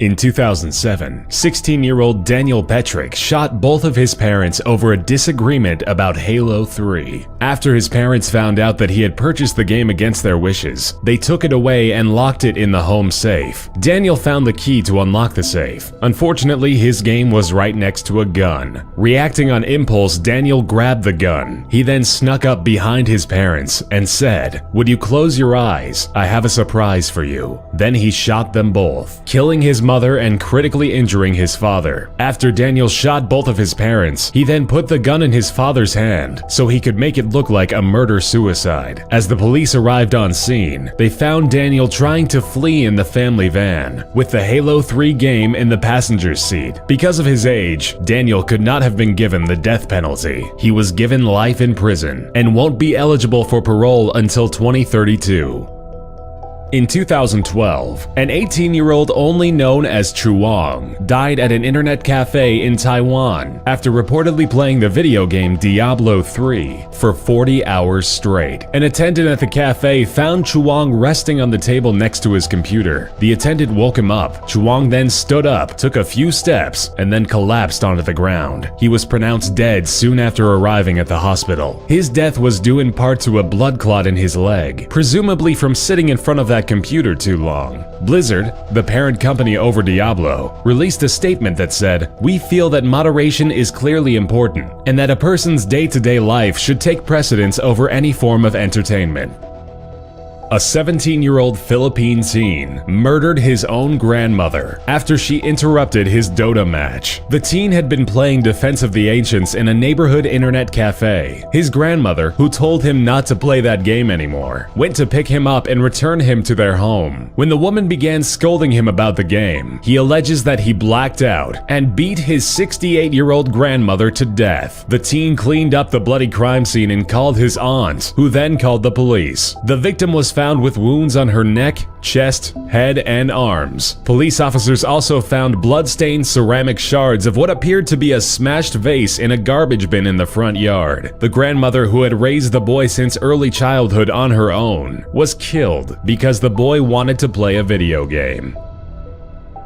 In 2007, 16-year-old Daniel Petrick shot both of his parents over a disagreement about Halo 3. After his parents found out that he had purchased the game against their wishes, they took it away and locked it in the home safe. Daniel found the key to unlock the safe. Unfortunately, his game was right next to a gun. Reacting on impulse, Daniel grabbed the gun. He then snuck up behind his parents and said, "Would you close your eyes? I have a surprise for you." Then he shot them both, killing his mother and critically injuring his father. After Daniel shot both of his parents, he then put the gun in his father's hand so he could make it look like a murder-suicide. As the police arrived on scene, they found Daniel trying to flee in the family van, with the Halo 3 game in the passenger's seat. Because of his age, Daniel could not have been given the death penalty. He was given life in prison and won't be eligible for parole until 2032. In 2012, an 18-year-old only known as Chuang died at an internet cafe in Taiwan after reportedly playing the video game Diablo 3 for 40 hours straight. An attendant at the cafe found Chuang resting on the table next to his computer. The attendant woke him up. Chuang then stood up, took a few steps, and then collapsed onto the ground. He was pronounced dead soon after arriving at the hospital. His death was due in part to a blood clot in his leg, presumably from sitting in front of that computer too long. Blizzard, the parent company over Diablo, released a statement that said, "We feel that moderation is clearly important, and that a person's day-to-day life should take precedence over any form of entertainment." A 17-year-old Philippine teen murdered his own grandmother after she interrupted his Dota match. The teen had been playing Defense of the Ancients in a neighborhood internet cafe. His grandmother, who told him not to play that game anymore, went to pick him up and return him to their home. When the woman began scolding him about the game, he alleges that he blacked out and beat his 68-year-old grandmother to death. The teen cleaned up the bloody crime scene and called his aunt, who then called the police. The victim was found with wounds on her neck, chest, head, and arms. Police officers also found blood-stained ceramic shards of what appeared to be a smashed vase in a garbage bin in the front yard. The grandmother, who had raised the boy since early childhood on her own, was killed because the boy wanted to play a video game.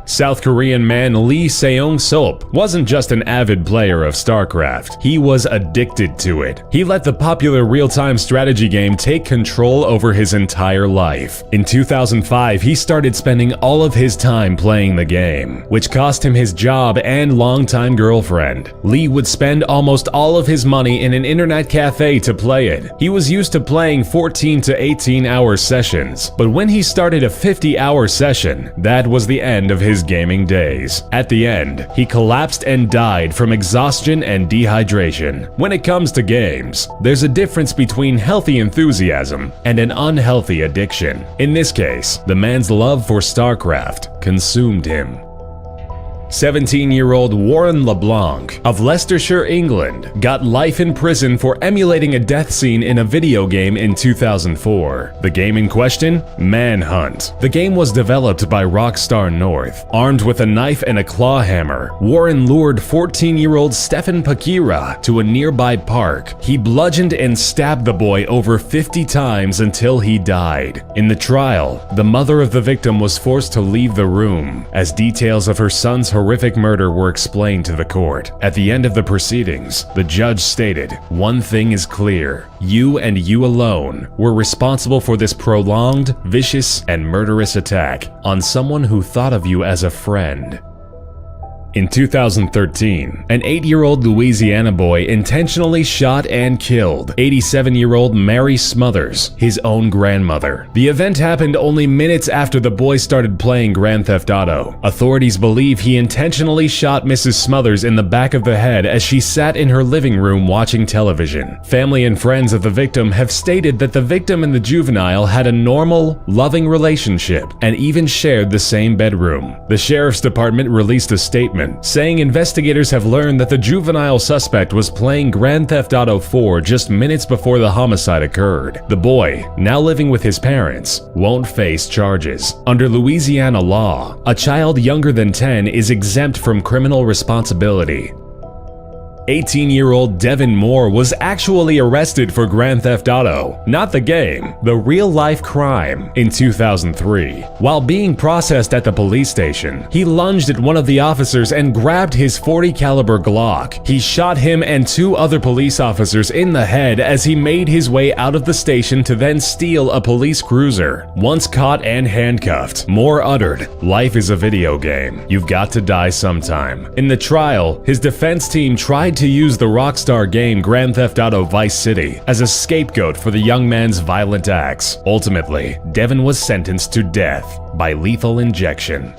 South Korean man Lee Seong-sop wasn't just an avid player of StarCraft, he was addicted to it. He let the popular real-time strategy game take control over his entire life. In 2005, he started spending all of his time playing the game, which cost him his job and longtime girlfriend. Lee would spend almost all of his money in an internet cafe to play it. He was used to playing 14 to 18-hour sessions, but when he started a 50-hour session, that was the end of his gaming days. At the end, he collapsed and died from exhaustion and dehydration. When it comes to games, there's a difference between healthy enthusiasm and an unhealthy addiction. In this case, the man's love for StarCraft consumed him. 17-year-old Warren LeBlanc of Leicestershire, England, got life in prison for emulating a death scene in a video game in 2004. The game in question? Manhunt. The game was developed by Rockstar North. Armed with a knife and a claw hammer, Warren lured 14-year-old Stefan Pakira to a nearby park. He bludgeoned and stabbed the boy over 50 times until he died. In the trial, the mother of the victim was forced to leave the room, as details of her son's horrific murder were explained to the court. At the end of the proceedings, the judge stated, "One thing is clear. You and you alone were responsible for this prolonged, vicious, and murderous attack on someone who thought of you as a friend." In 2013, an 8-year-old Louisiana boy intentionally shot and killed 87-year-old Mary Smothers, his own grandmother. The event happened only minutes after the boy started playing Grand Theft Auto. Authorities believe he intentionally shot Mrs. Smothers in the back of the head as she sat in her living room watching television. Family and friends of the victim have stated that the victim and the juvenile had a normal, loving relationship and even shared the same bedroom. The sheriff's department released a statement saying investigators have learned that the juvenile suspect was playing Grand Theft Auto 4 just minutes before the homicide occurred. The boy, now living with his parents, won't face charges. Under Louisiana law, a child younger than 10 is exempt from criminal responsibility. 18-year-old Devin Moore was actually arrested for Grand Theft Auto, not the game, the real-life crime, in 2003. While being processed at the police station, he lunged at one of the officers and grabbed his .40 caliber Glock. He shot him and 2 other police officers in the head as he made his way out of the station to then steal a police cruiser. Once caught and handcuffed, Moore uttered, "Life is a video game. You've got to die sometime." In the trial, his defense team tried to use the Rockstar game Grand Theft Auto Vice City as a scapegoat for the young man's violent acts. Ultimately, Devin was sentenced to death by lethal injection.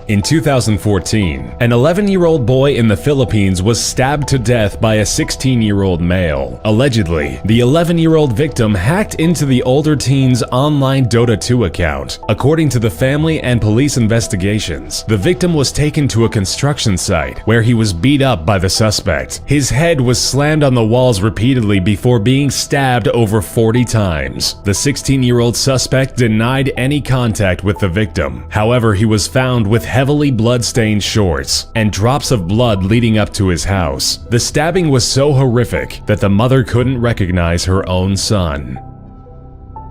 In 2014, an 11-year-old boy in the Philippines was stabbed to death by a 16-year-old male. Allegedly, the 11-year-old victim hacked into the older teen's online Dota 2 account. According to the family and police investigations, the victim was taken to a construction site where he was beat up by the suspect. His head was slammed on the walls repeatedly before being stabbed over 40 times. The 16-year-old suspect denied any contact with the victim. However, he was found with heavily blood-stained shorts and drops of blood leading up to his house. The stabbing was so horrific that the mother couldn't recognize her own son.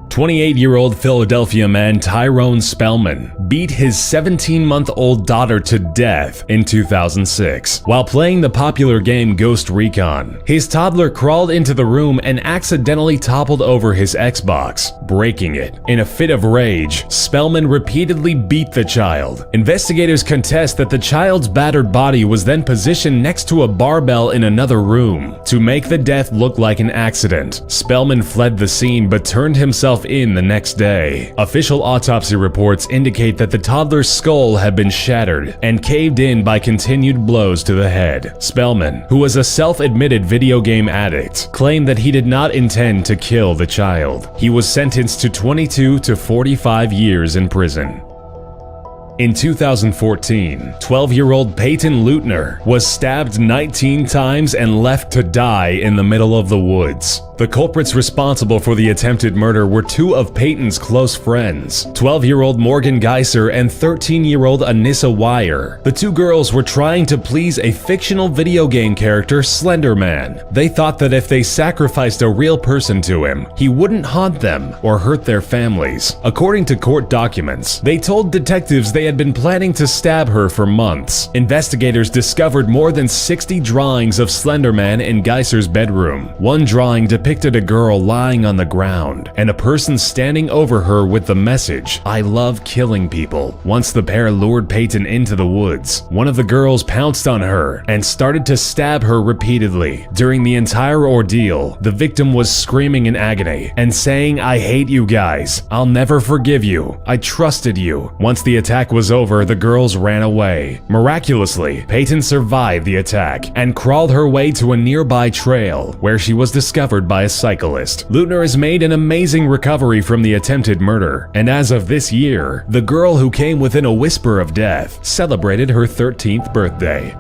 28-year-old Philadelphia man Tyrone Spellman beat his 17-month-old daughter to death in 2006 while playing the popular game Ghost Recon. His toddler crawled into the room and accidentally toppled over his Xbox, breaking it. In a fit of rage, Spellman repeatedly beat the child. Investigators contest that the child's battered body was then positioned next to a barbell in another room to make the death look like an accident. Spellman fled the scene but turned himself in the next day. Official autopsy reports indicate that the toddler's skull had been shattered and caved in by continued blows to the head. Spellman, who was a self-admitted video game addict, claimed that he did not intend to kill the child. He was sentenced to 22 to 45 years in prison. In 2014, 12-year-old Peyton Leutner was stabbed 19 times and left to die in the middle of the woods. The culprits responsible for the attempted murder were 2 of Peyton's close friends, 12-year-old Morgan Geiser and 13-year-old Anissa Wire. The 2 girls were trying to please a fictional video game character, Slender Man. They thought that if they sacrificed a real person to him, he wouldn't haunt them or hurt their families. According to court documents, they told detectives they had been planning to stab her for months. Investigators discovered more than 60 drawings of Slender Man in Geiser's bedroom. One drawing depicted a girl lying on the ground and a person standing over her with the message, "I love killing people." Once the pair lured Peyton into the woods, one of the girls pounced on her and started to stab her repeatedly. During the entire ordeal, the victim was screaming in agony and saying, "I hate you guys. I'll never forgive you. I trusted you." Once the attack was over, the girls ran away. Miraculously, Peyton survived the attack and crawled her way to a nearby trail where she was discovered by a cyclist. Leutner has made an amazing recovery from the attempted murder, and as of this year, the girl who came within a whisper of death celebrated her 13th birthday.